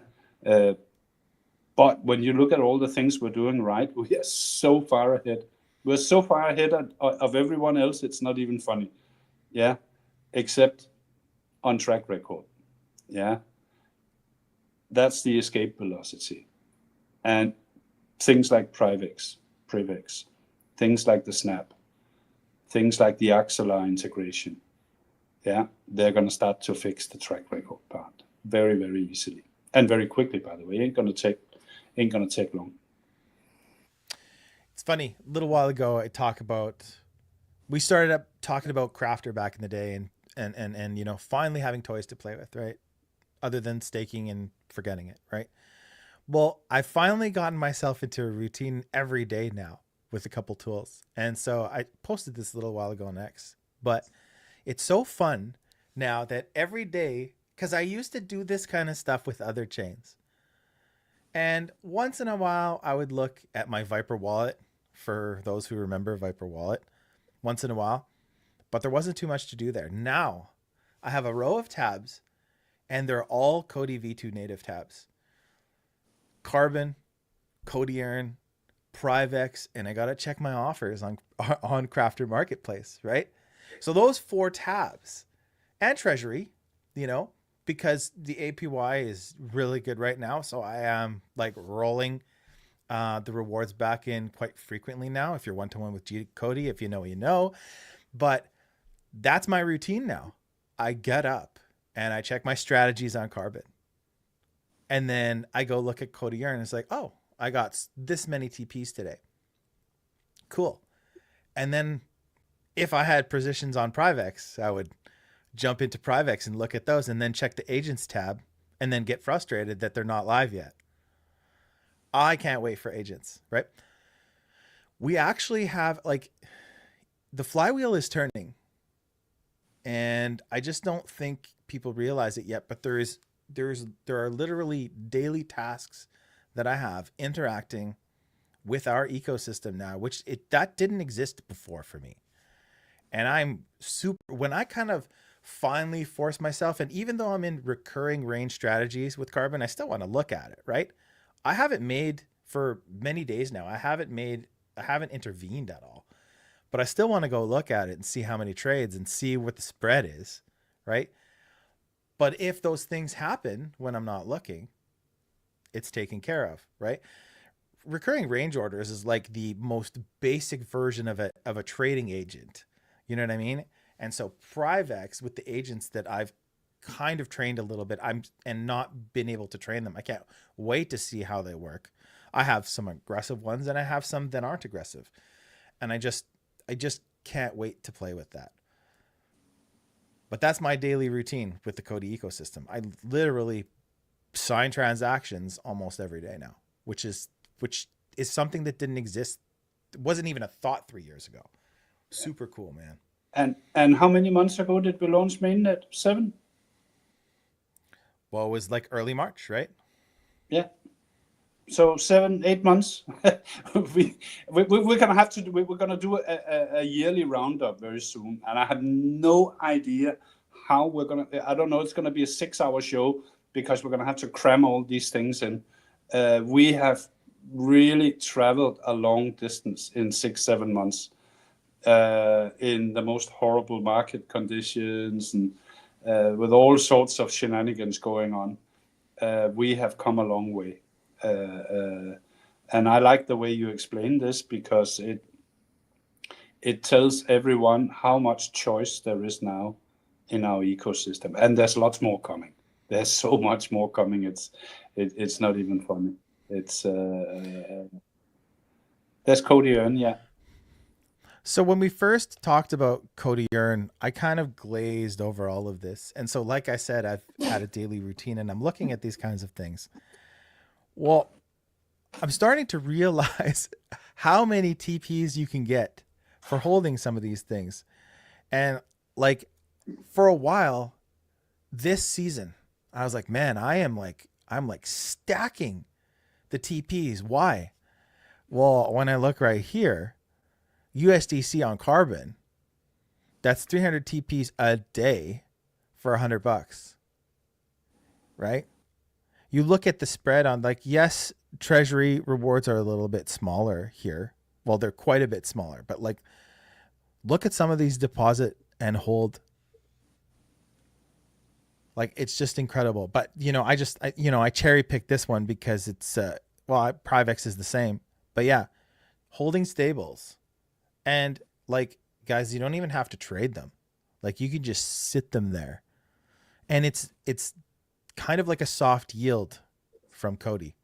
But when you look at all the things we're doing right, we are so far ahead. We're so far ahead of everyone else, it's not even funny. Yeah. Except on track record. Yeah. That's the escape velocity. And things like Privex, things like the Snap, things like the Axelar integration. Yeah, they're going to start to fix the track record part very, very easily and very quickly. By the way, ain't going to take long. It's funny. A little while ago, we started up talking about Crafter back in the day, and finally having toys to play with, right? Other than staking and forgetting it, right? Well, I've finally gotten myself into a routine every day now with a couple tools, and so I posted this a little while ago on X, but it's so fun now that every day, because I used to do this kind of stuff with other chains. And once in a while, I would look at my Viper wallet, for those who remember Viper wallet, once in a while, but there wasn't too much to do there. Now, I have a row of tabs, and they're all COTI V2 native tabs. Carbon, COTI Earn, Privex, and I got to check my offers on Crafter Marketplace, right? So those 4 tabs and treasury, because the APY is really good right now. So I am like rolling the rewards back in quite frequently now. If you're one-to-one with COTI, if you know, you know. But that's my routine now. I get up and I check my strategies on Carbon. And then I go look at COTI Earn and it's like, oh, I got this many TPs today. Cool. And then if I had positions on Privex, I would jump into Privex and look at those and then check the agents tab and then get frustrated that they're not live yet. I can't wait for agents, right? We actually have the flywheel is turning, and I just don't think people realize it yet, but there are literally daily tasks that I have interacting with our ecosystem now, which that didn't exist before for me. And I'm when I kind of finally force myself, and even though I'm in recurring range strategies with Carbon, I still want to look at it, right? I haven't made for many days now. I haven't intervened at all, but I still want to go look at it and see how many trades and see what the spread is, right? But if those things happen when I'm not looking, it's taken care of, right? Recurring range orders is like the most basic version of a trading agent. You know what I mean? And so Privex, with the agents that I've kind of trained a little bit, and not been able to train them. I can't wait to see how they work. I have some aggressive ones and I have some that aren't aggressive. And I just can't wait to play with that. But that's my daily routine with the COTI ecosystem. I literally sign transactions almost every day now, which is something that didn't exist. It wasn't even a thought 3 years ago. Super cool, man. And how many months ago did we launch mainnet? 7? Well, it was like early March, right? Yeah. So 7-8 months. we're gonna do a yearly roundup very soon, and I have no idea how we're gonna. I don't know. It's gonna be a 6-hour show because we're gonna have to cram all these things in. We have really traveled a long distance in 6-7 months in the most horrible market conditions and with all sorts of shenanigans going on. We have come a long way. And I like the way you explain this because it tells everyone how much choice there is now in our ecosystem, and there's lots more coming. There's so much more coming. It's not even funny. It's there's COTI Earn, yeah. So when we first talked about COTI Earn, I kind of glazed over all of this, and so like I said, I've had a daily routine, and I'm looking at these kinds of things. Well, I'm starting to realize how many TPs you can get for holding some of these things. And like for a while this season, I was like, man, I'm like stacking the TPs. Why? Well, when I look right here, USDC on Carbon, that's 300 TPs a day for $100, right? You look at the spread on, like, yes, treasury rewards are a little bit smaller here. Well, they're quite a bit smaller, but like, look at some of these deposit and hold. Like, it's just incredible. But, I cherry picked this one because it's, Privex is the same. But yeah, holding stables. And like, guys, you don't even have to trade them. Like, you can just sit them there. And it's kind of like a soft yield from COTI.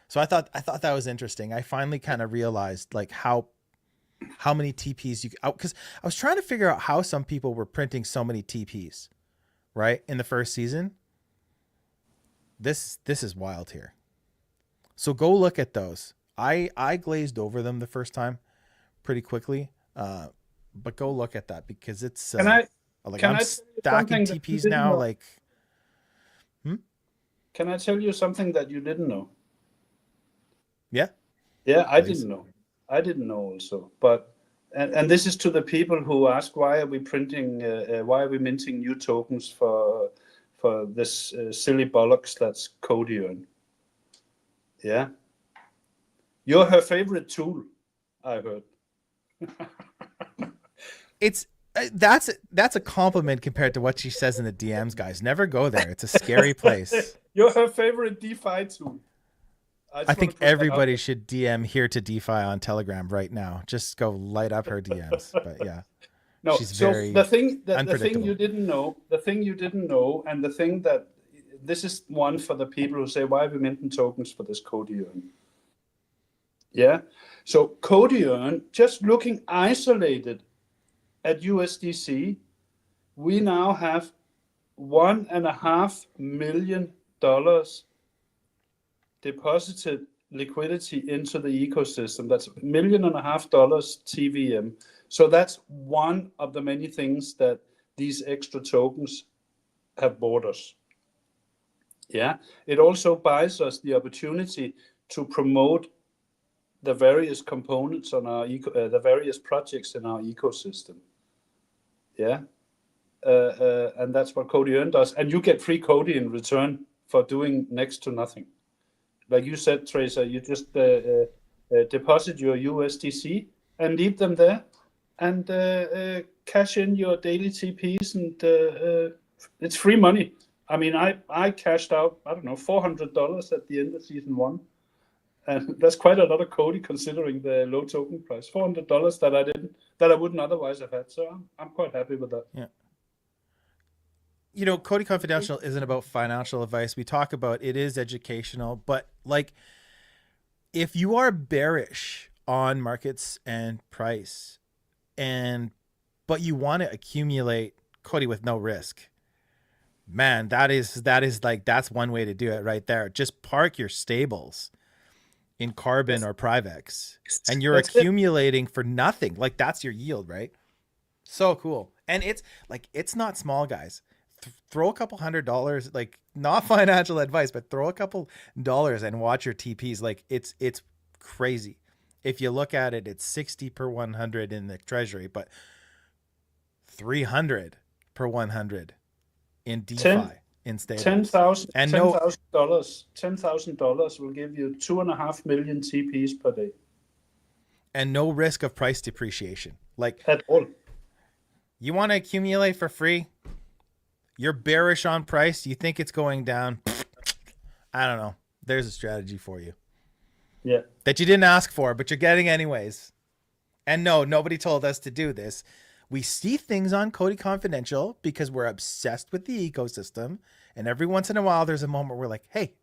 So I thought that was interesting. I finally kind of realized like how many TPs you, because I was trying to figure out how some people were printing so many TPs, right, in the first season. This is wild here. So go look at those. I glazed over them the first time pretty quickly, but go look at that because it's I'm stacking TPs now. Like, Can I tell you something that you didn't know? Yeah, I didn't know. I didn't know also, but and this is to the people who ask why are we printing, why are we minting new tokens for this silly bollocks that's COTI. Yeah, you're her favorite tool, I heard. It's that's a compliment compared to what she says in the DMs, guys. Never go there. It's a scary place. You're her favorite DeFi tool. I think everybody should DM here to DeFi on Telegram right now. Just go light up her DMs. But yeah, no. She's very the thing you didn't know, and the thing that this is one for the people who say, why are we minting tokens for this COTI? Yeah. So COTI, just looking isolated at USDC, we now have $1.5 million deposited liquidity into the ecosystem. That's $1.5 million TVM. So that's one of the many things that these extra tokens have bought us. Yeah, it also buys us the opportunity to promote the various components on our the various projects in our ecosystem. Yeah, and that's what COTI does. And you get free COTI in return for doing next to nothing. Like you said, Tracer, you just deposit your USDC and leave them there, and cash in your daily TPs, and it's free money. I mean, I cashed out, I don't know, $400 at the end of season 1. And that's quite a lot of COTI considering the low token price. $400 that I wouldn't otherwise have had. So I'm quite happy with that. Yeah. COTI Confidential isn't about financial advice. We talk about it is educational, but like, if you are bearish on markets and price, but you want to accumulate COTI with no risk, man, that is like, that's one way to do it right there. Just park your stables in Carbon or Privex, and you're accumulating for nothing. Like, that's your yield, right? So cool. And it's like, it's not small, guys. Throw a couple $100, like, not financial advice, but throw a couple dollars and watch your TPs. Like, it's crazy. If you look at it, it's 60 per 100 in the treasury, but 300 per 100 in DeFi. In stables. $10,000 will give you 2.5 million TPs per day, and no risk of price depreciation, like, at all. You want to accumulate for free? You're bearish on price. You think it's going down? I don't know. There's a strategy for you. Yeah. That you didn't ask for, but you're getting anyways. And no, nobody told us to do this. We see things on COTI Confidential because we're obsessed with the ecosystem. And every once in a while, there's a moment where we're like, hey,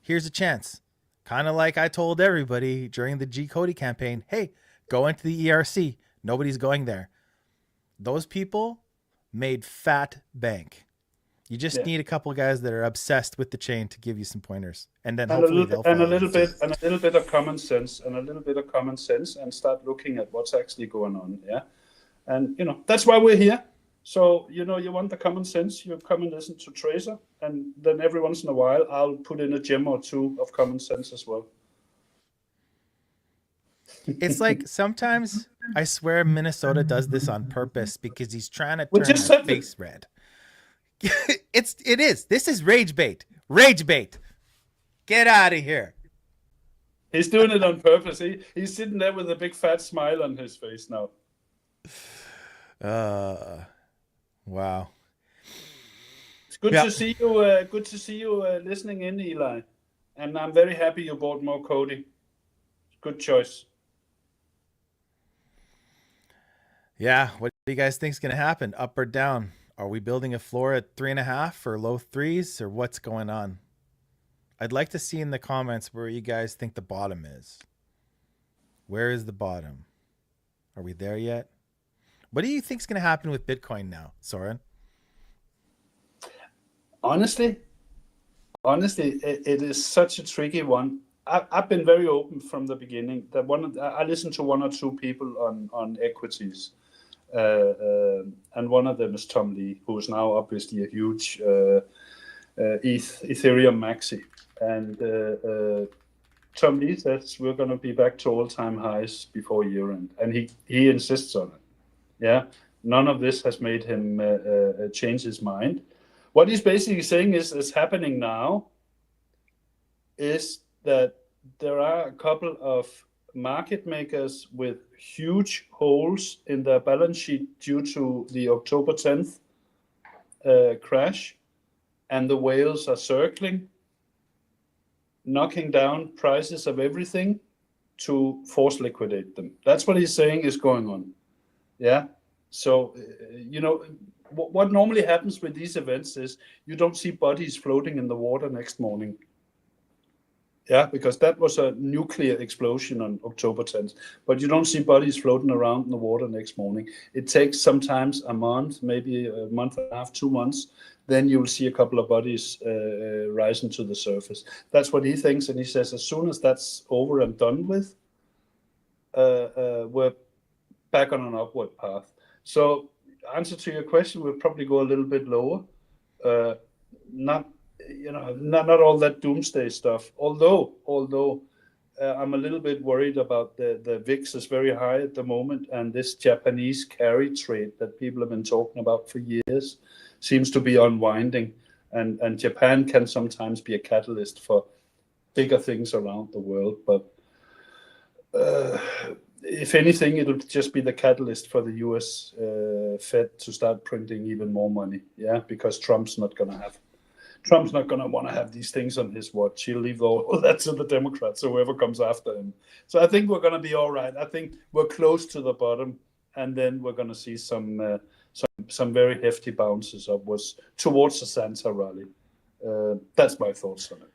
here's a chance. Kind of like I told everybody during the COTI campaign, hey, go into the ERC. Nobody's going there. Those people made fat bank. You just need a couple of guys that are obsessed with the chain to give you some pointers. And then hopefully they'll follow. A little bit of common sense, and start looking at what's actually going on. Yeah. And that's why we're here. So you want the common sense, you come and listen to Tracer, and then every once in a while I'll put in a gem or two of common sense as well. It's like sometimes I swear Minnesota does this on purpose because he's trying to We turn just our said face red. It is. This is rage bait. Rage bait. Get out of here. He's doing it on purpose. He's sitting there with a big fat smile on his face now. Wow. It's good to see you. Good to see you listening in, Eli. And I'm very happy you bought more COTI. Good choice. Yeah. What do you guys think is going to happen? Up or down? Are we building a floor at 3.5 or low 3s, or what's going on? I'd like to see in the comments where you guys think the bottom is. Where is the bottom? Are we there yet? What do you think is going to happen with Bitcoin now, Soren? Honestly, it is such a tricky one. I've been very open from the beginning. I listened to one or two people on equities, and one of them is Tom Lee, who is now obviously a huge Ethereum maxi. And Tom Lee says we're going to be back to all-time highs before year-end, and he insists on it. Yeah, none of this has made him change his mind. What he's basically saying is happening now is that there are a couple of market makers with huge holes in their balance sheet due to the October 10th crash, and the whales are circling, knocking down prices of everything to force liquidate them. That's what he's saying is going on. Yeah. So, what normally happens with these events is you don't see bodies floating in the water next morning. Yeah, because that was a nuclear explosion on October 10th. But you don't see bodies floating around in the water next morning. It takes sometimes a month, maybe a month and a half, 2 months. Then you will see a couple of bodies rising to the surface. That's what he thinks. And he says as soon as that's over and done with, we're back on an upward path. So answer to your question, we'll probably go a little bit lower. Not all that doomsday stuff. Although I'm a little bit worried about the VIX is very high at the moment, and this Japanese carry trade that people have been talking about for years seems to be unwinding, and Japan can sometimes be a catalyst for bigger things around the world. But if anything, it'll just be the catalyst for the US Fed to start printing even more money. Yeah, because Trump's not going to want to have these things on his watch. He'll leave all that to the Democrats, or whoever comes after him. So I think we're going to be all right. I think we're close to the bottom, and then we're going to see some very hefty bounces upwards towards the Santa rally. That's my thoughts on it.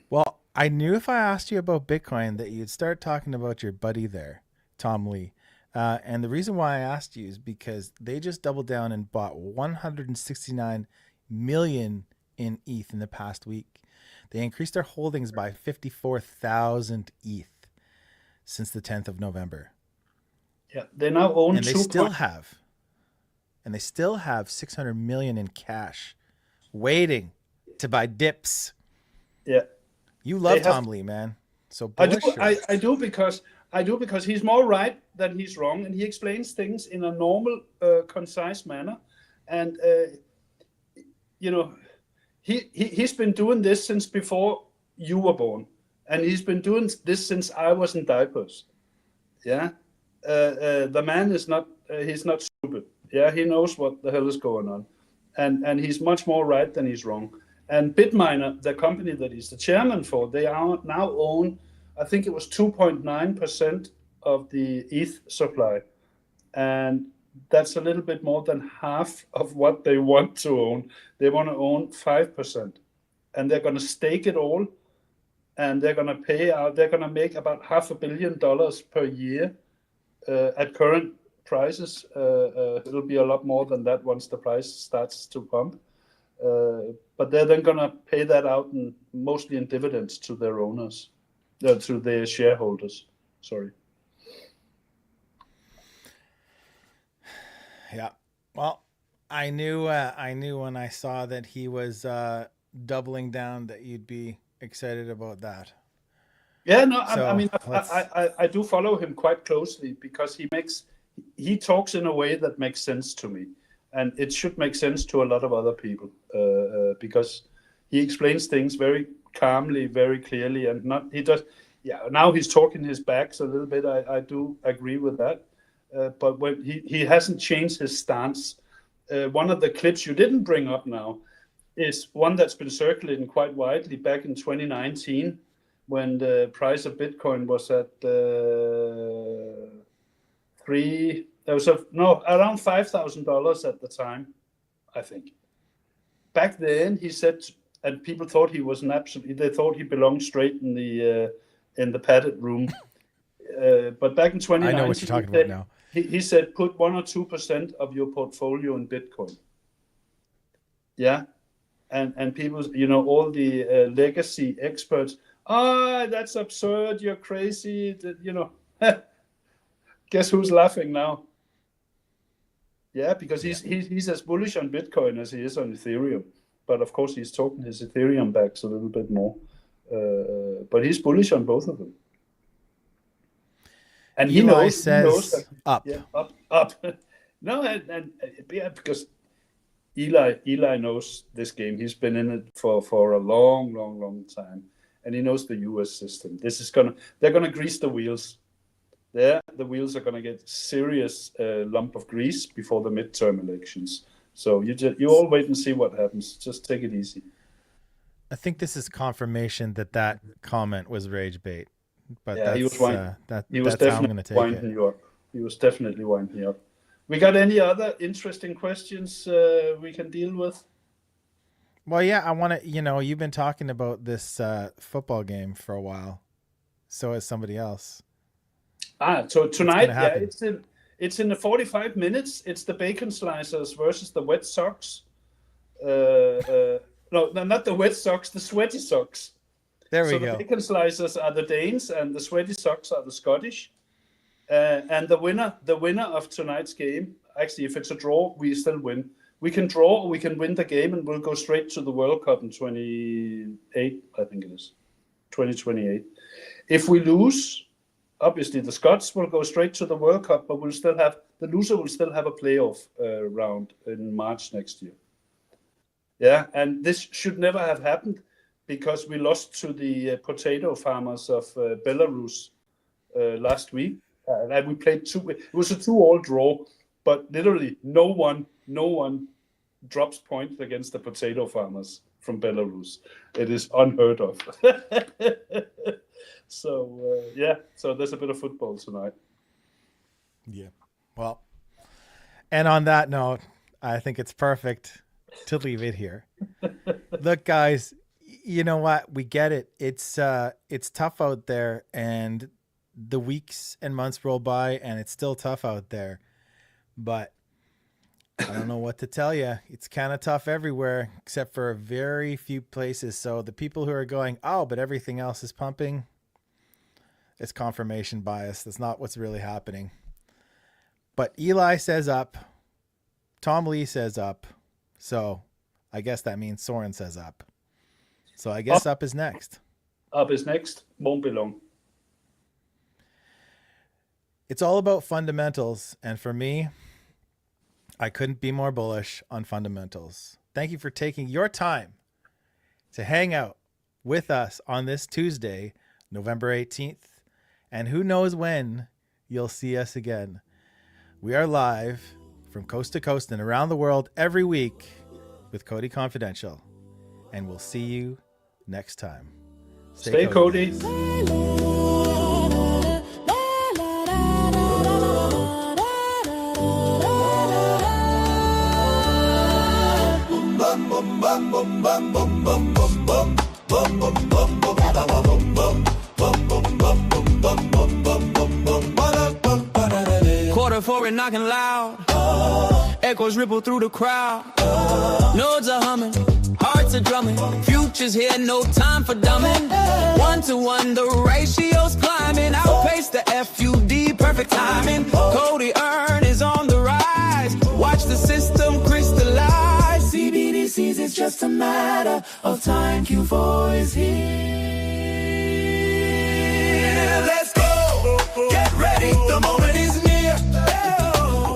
Well, I knew if I asked you about Bitcoin that you'd start talking about your buddy there, Tom Lee. And the reason why I asked you is because they just doubled down and bought 169 million in ETH in the past week. They increased their holdings by 54,000 ETH since the 10th of November. Yeah, they now own and they still have 600 million in cash waiting to buy dips. Yeah. You love Tom Lee, man. So I do because he's more right than he's wrong, and he explains things in a normal, concise manner. And he's been doing this since before you were born, and he's been doing this since I was in diapers. Yeah, the man is not he's not stupid. Yeah, he knows what the hell is going on, and he's much more right than he's wrong. And Bitminer, the company that he's the chairman for, they are now own, I think it was 2.9% of the ETH supply. And that's a little bit more than half of what they want to own. They want to own 5%. And they're going to stake it all. And they're going to pay out, they're going to make about $500 million per year at current prices. It'll be a lot more than that once the price starts to pump. But they're then going to pay that out mostly in dividends to their owners, to their shareholders. Sorry. Well, I knew when I saw that he was doubling down that you'd be excited about that. Yeah, no, I So mean, I do follow him quite closely because he talks in a way that makes sense to me, and it should make sense to a lot of other people because he explains things very calmly, very clearly, and not he does. Yeah, now he's talking his backs a little bit. I do agree with that, but when he hasn't changed his stance. One of the clips you didn't bring up now is one that's been circulating quite widely back in 2019 when the price of Bitcoin was at around $5,000 at the time, I think. Back then, he said, and people thought he was they thought he belonged straight in the padded room. But back in 2019, I know what you're talking about now. He said, put 1 or 2% of your portfolio in Bitcoin. Yeah. And people, all the legacy experts, that's absurd. You're crazy. Guess who's laughing now? Yeah, because he's as bullish on Bitcoin as he is on Ethereum. But of course, he's talking his Ethereum backs a little bit more. But he's bullish on both of them. And he knows that, up. Yeah, up. No, and because Eli knows this game. He's been in it for a long time, and he knows the U.S. system. They're gonna grease the wheels. The wheels are gonna get serious lump of grease before the midterm elections. So you all wait and see what happens. Just take it easy. I think this is confirmation that comment was rage bait. But yeah, he was that's how I'm going to take winding you up. He was definitely winding you up. We got any other interesting questions we can deal with? Well, yeah, I want to. You've been talking about this football game for a while. So has somebody else. So tonight, it's in the 45 minutes. It's the Bacon Slicers versus the Wet Sox. No, not the Wet Sox. The Sweaty Sox. There we go. The Bacon Slicers are the Danes, and the Sweaty Sox are the Scottish. And the winner of tonight's game, actually, if it's a draw, we still win. We can draw, or we can win the game, and we'll go straight to the World Cup in 2028, I think it is. 2028. If we lose, obviously the Scots will go straight to the World Cup, but the loser will still have a playoff round in March next year. Yeah, and this should never have happened, because we lost to the potato farmers of Belarus last week. And we played it was a 2-2 draw, but literally no one drops points against the potato farmers from Belarus. It is unheard of. So there's a bit of football tonight. Yeah. Well, and on that note, I think it's perfect to leave it here. Look, guys, you know what? We get it. It's tough out there, and the weeks and months roll by, and it's still tough out there. But I don't know what to tell you. It's kind of tough everywhere, except for very few places. So the people who are going, but everything else is pumping, it's confirmation bias. That's not what's really happening. But Eli says up. Tom Lee says up. So I guess that means Soren says up. So I guess up is next. Up is next. Won't be long. It's all about fundamentals. And for me, I couldn't be more bullish on fundamentals. Thank you for taking your time to hang out with us on this Tuesday, November 18th. And who knows when you'll see us again. We are live from coast to coast and around the world every week with COTI Confidential. And we'll see you next time. Stay COTI. Quarter for it knocking loud. Echoes ripple through the crowd. Nodes are humming, hearts are drumming. Future's here, no time for dumbing. 1-to-1, the ratio's climbing. Outpace the FUD, perfect timing. COTI earn is on the rise. Watch the system crystallize. CBDCs, it's just a matter of time. Q4 is here. Let's go. Get ready. The moment is near.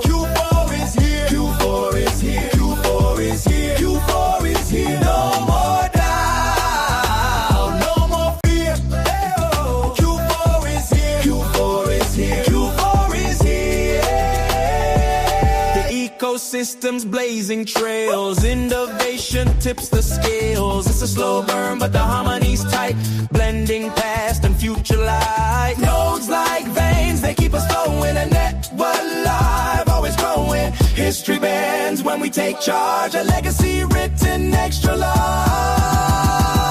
Q4 is here. Q4 is here. Q4 is here. Q4 is here. No more doubt. No more fear. Q4 is here. Q4 is here. Q4 is here. The ecosystem's blazing trails. Innovation tips the scales. It's a slow burn, but the harmony's tight. Blending past and future light. Nodes like veins, they keep us flowing. A network alive, always growing. History bends when we take charge. A legacy written extra large.